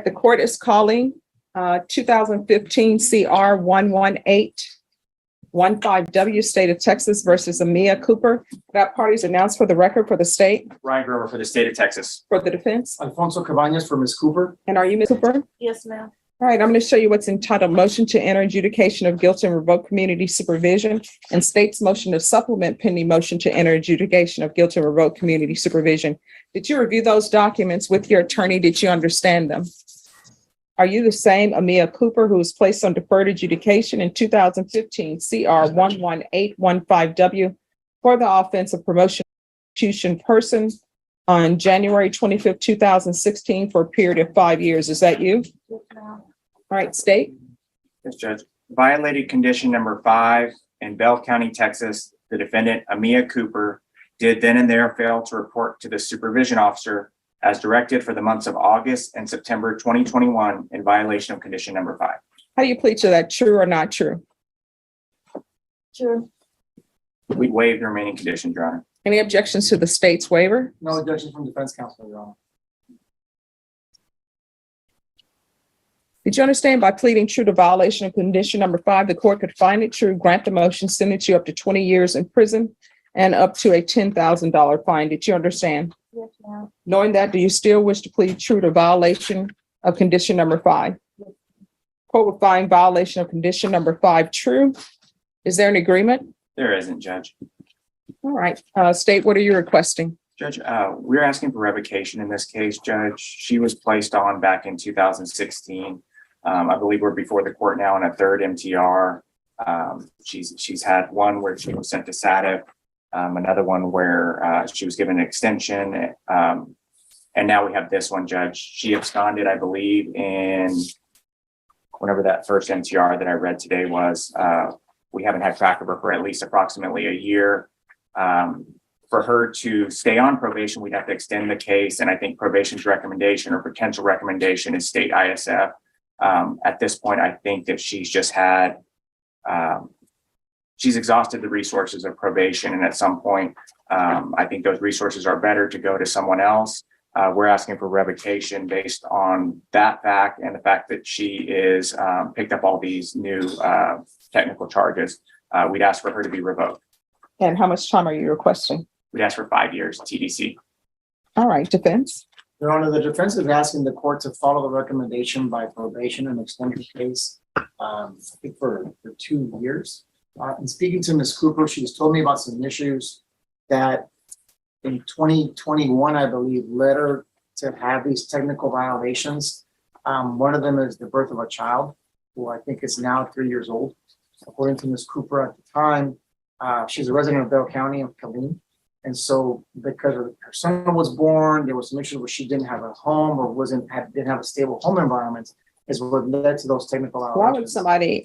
the court is calling 2015 CR 11815W, State of Texas versus Amia Cooper. That party is announced for the record for the state. Ryan Grover for the state of Texas. For the defense. Alfonso Cabañas for Ms. Cooper. And are you Ms. Cooper? Yes, ma'am. All right, I'm going to show you what's entitled Motion to Enter Adjudication of Guilt and Revoke Community Supervision, and state's motion to supplement pending motion to enter adjudication of guilt and revoke community supervision. Did you review those documents with your attorney? Did you understand them? Are you the same Amia Cooper who was placed on deferred adjudication in 2015 CR 11815W for the offense of promotion to execution person on January 25th, 2016 for a period of 5 years? Is that you? Yes, ma'am. All right, state. Yes, Judge. Violated condition number 5 in Bell County, Texas. The defendant, Amia Cooper, did then and there fail to report to the supervision officer as directed for the months of August and September 2021 in violation of condition number 5. How do you plead to that? True or not true? True. We waive the remaining conditions, Your Honor. Any objections to the state's waiver? No objection from defense counsel, Your Honor. Did you understand by pleading true to violation of condition number 5, the court could find it true, grant the motion, sentence you up to 20 years in prison and up to a $10,000 fine? Did you understand? Yes, ma'am. Knowing that, do you still wish to plead true to violation of condition number 5? Court will find violation of condition number 5 true. Is there an agreement? There isn't, Judge. All right, state, what are you requesting? Judge, we're asking for revocation in this case, Judge. She was placed on back in 2016. I believe we're before the court now on a third MTR. She's had one where she was sent to SATIP, another one where she was given an extension, and now we have this one, Judge. She absconded, I believe, in whenever that first MTR that I read today was. We haven't had track of her for at least approximately a year. For her to stay on probation, we'd have to extend the case, and I think probation's recommendation or potential recommendation is state ISF. At this point, I think that she's just had, she's exhausted the resources of probation, and at some point, I think those resources are better to go to someone else. We're asking for revocation based on that fact and the fact that she is picked up all these new technical charges. We'd ask for her to be revoked. And how much time are you requesting? We'd ask for 5 years TDC. All right, defense. Your Honor, the defense is asking the court to follow the recommendation by probation and extend the case, I think for 2 years. And speaking to Ms. Cooper, she has told me about some issues that in 2021, I believe, led her to have these technical violations. One of them is the birth of a child, who I think is now 3 years old. According to Ms. Cooper at the time, she's a resident of Bell County of Killeen. And so because her son was born, there was some issues where she didn't have a home or didn't have a stable home environment, is what led to those technical violations. Why would somebody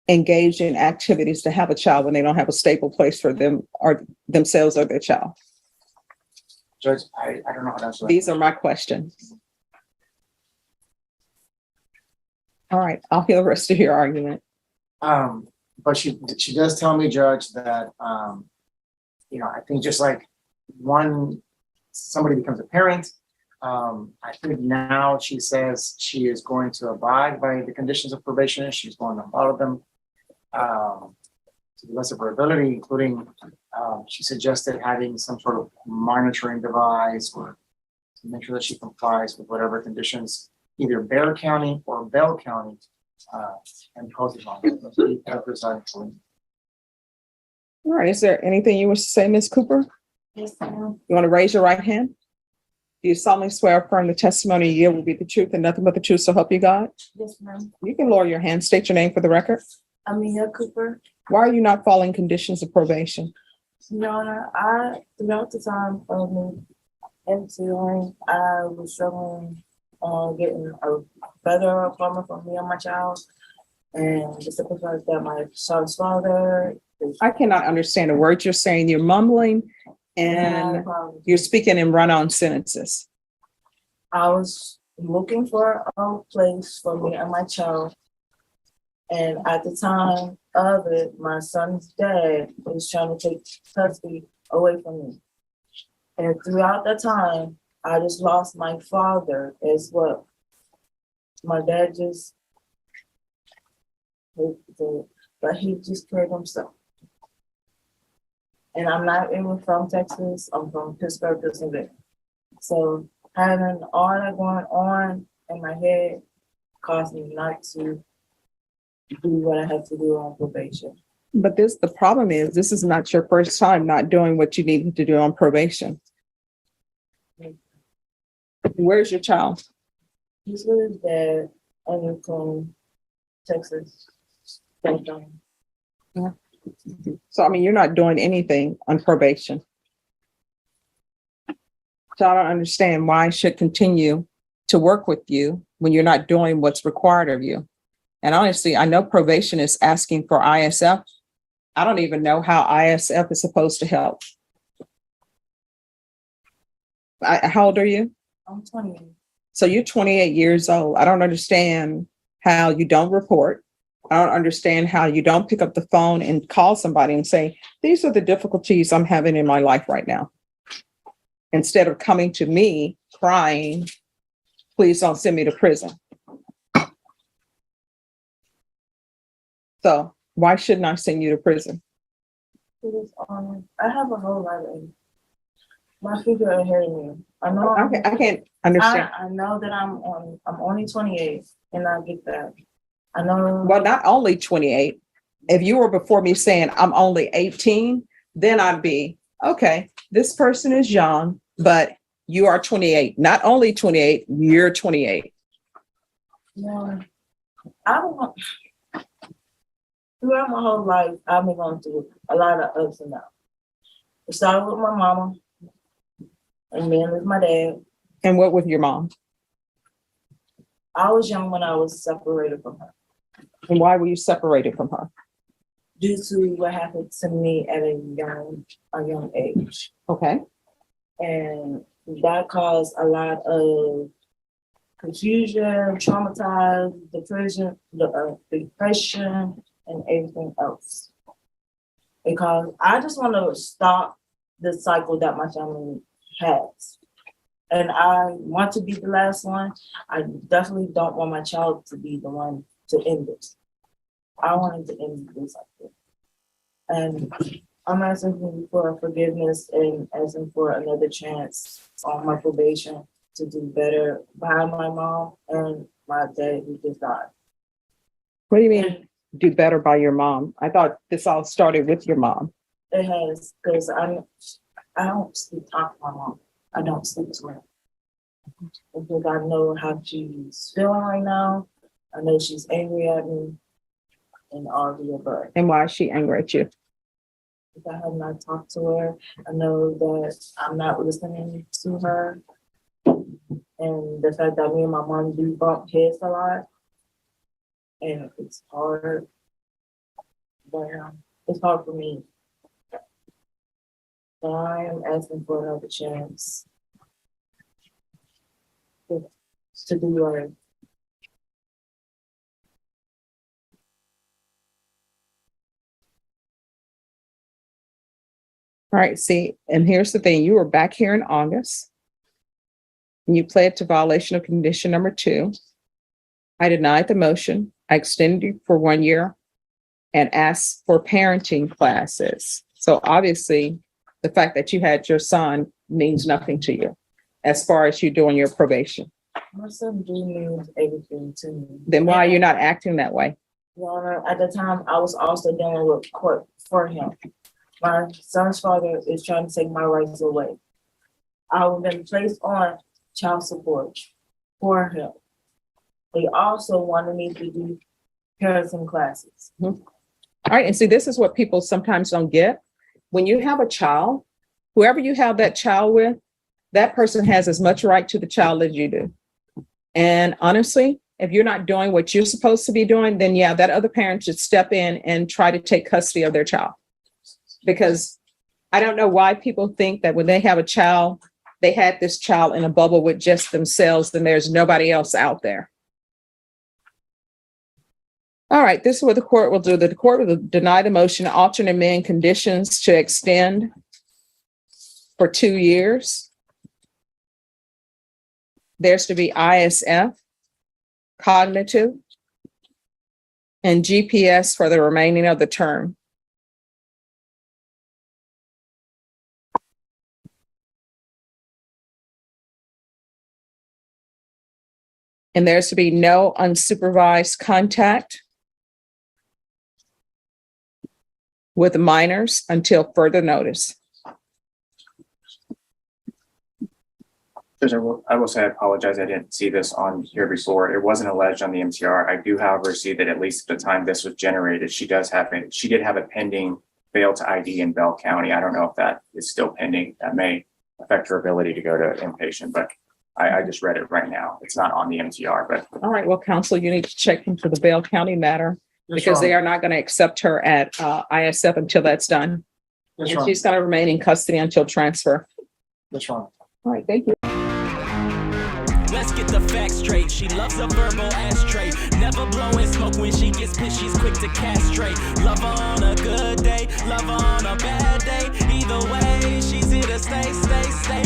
engage in activities to have a child when they don't have a stable place for them or themselves or their child? Judge, I don't know how to answer that. These are my questions. All right, I'll hear the rest of your argument. But she does tell me, Judge, that I think just like somebody becomes a parent, I think now she says she is going to abide by the conditions of probation and she's going to follow them to the best of her ability, including she suggested having some sort of monitoring device or to make sure that she complies with whatever conditions either Bexar County or Bell County imposes on her. All right, is there anything you wish to say, Ms. Cooper? Yes, ma'am. You want to raise your right hand? Do you solemnly swear or affirm the testimony you give will be the truth and nothing but the truth, so help you God? Yes, ma'am. You can lower your hand, state your name for the record. Amia Cooper. Why are you not following conditions of probation? Your Honor, throughout the time of me entering, I was struggling on getting a better apartment for me and my child. And the simple fact that my child's father I cannot understand a word you're saying. You're mumbling and you're speaking in run-on sentences. I was looking for a place for me and my child. And at the time of it, my son's dad was trying to take custody away from me. And throughout that time, I just lost my father as well. My dad just, but he just killed himself. And I'm not even from Texas. I'm from Pittsburgh, Pennsylvania. So having all that going on in my head caused me not to do what I have to do on probation. But the problem is, this is not your first time not doing what you needed to do on probation. Where's your child? He's with his dad in from Texas. So, I mean, you're not doing anything on probation. So I don't understand why I should continue to work with you when you're not doing what's required of you. And honestly, I know probation is asking for ISF. I don't even know how ISF is supposed to help. How old are you? I'm 28. So you're 28 years old. I don't understand how you don't report. I don't understand how you don't pick up the phone and call somebody and say, these are the difficulties I'm having in my life right now. Instead of coming to me crying, please don't send me to prison. So why shouldn't I send you to prison? Because, I have a whole lot of my future ahead of me. I know I can't understand. I know that I'm only 28 and I get that. I know. Well, not only 28. If you were before me saying I'm only 18, then I'd be, okay, this person is young, but you are 28. Not only 28, you're 28. No, I don't want. Throughout my whole life, I've been going through a lot of ups and downs. It started with my mama, and then with my dad. And what with your mom? I was young when I was separated from her. And why were you separated from her? Due to what happened to me at a young age. Okay. And that caused a lot of confusion, traumatized, depression, and everything else. Because I just want to stop the cycle that my family has. And I want to be the last one. I definitely don't want my child to be the one to end this. I wanted to end this cycle. And I'm asking for forgiveness and asking for another chance on my probation to do better by my mom and my dad who just died. What do you mean do better by your mom? I thought this all started with your mom. It has, because I don't talk to my mom. I don't speak to her. Because I know how she's feeling right now. I know she's angry at me and all the above. And why is she angry at you? If I have not talked to her, I know that I'm not listening to her. And the fact that me and my mom do bump heads a lot. And it's hard. But it's hard for me. So I am asking for another chance to do right. All right, see, and here's the thing. You were back here in August. And you pled to violation of condition number 2. I denied the motion. I extended you for 1 year and asked for parenting classes. So obviously, the fact that you had your son means nothing to you as far as you doing your probation. My son do means everything to me. Then why are you not acting that way? Your Honor, at the time, I was also dealing with court for him. My son's father is trying to take my rights away. I have been placed on child support for him. They also wanted me to do parenting classes. All right, and see, this is what people sometimes don't get. When you have a child, whoever you have that child with, that person has as much right to the child as you do. And honestly, if you're not doing what you're supposed to be doing, then yeah, that other parent should step in and try to take custody of their child. Because I don't know why people think that when they have a child, they had this child in a bubble with just themselves, and there's nobody else out there. All right, this is what the court will do. The court will deny the motion, alternate amend conditions to extend for 2 years. There's to be ISF cognitive, and GPS for the remaining of the term. And there's to be no unsupervised contact with minors until further notice. Judge, I will say I apologize. I didn't see this on here before. It wasn't alleged on the MTR. I do, however, see that at least at the time this was generated, she did have a pending fail to ID in Bell County. I don't know if that is still pending. That may affect her ability to go to inpatient, but I just read it right now. It's not on the MTR, but. All right, well, counsel, you need to check into the Bell County matter Yes, because they Your are not going to accept her at ISF until that's done. Yes, And Your she's going to remain in custody until transfer. Yes, Your Honor. All right, thank you. Let's get the facts straight. She loves a verbal ashtray. Never blowing smoke when she gets pissed. She's quick to castrate. Love her on a good day, love her on a bad day. Either way, she's here to stay, stay, stay.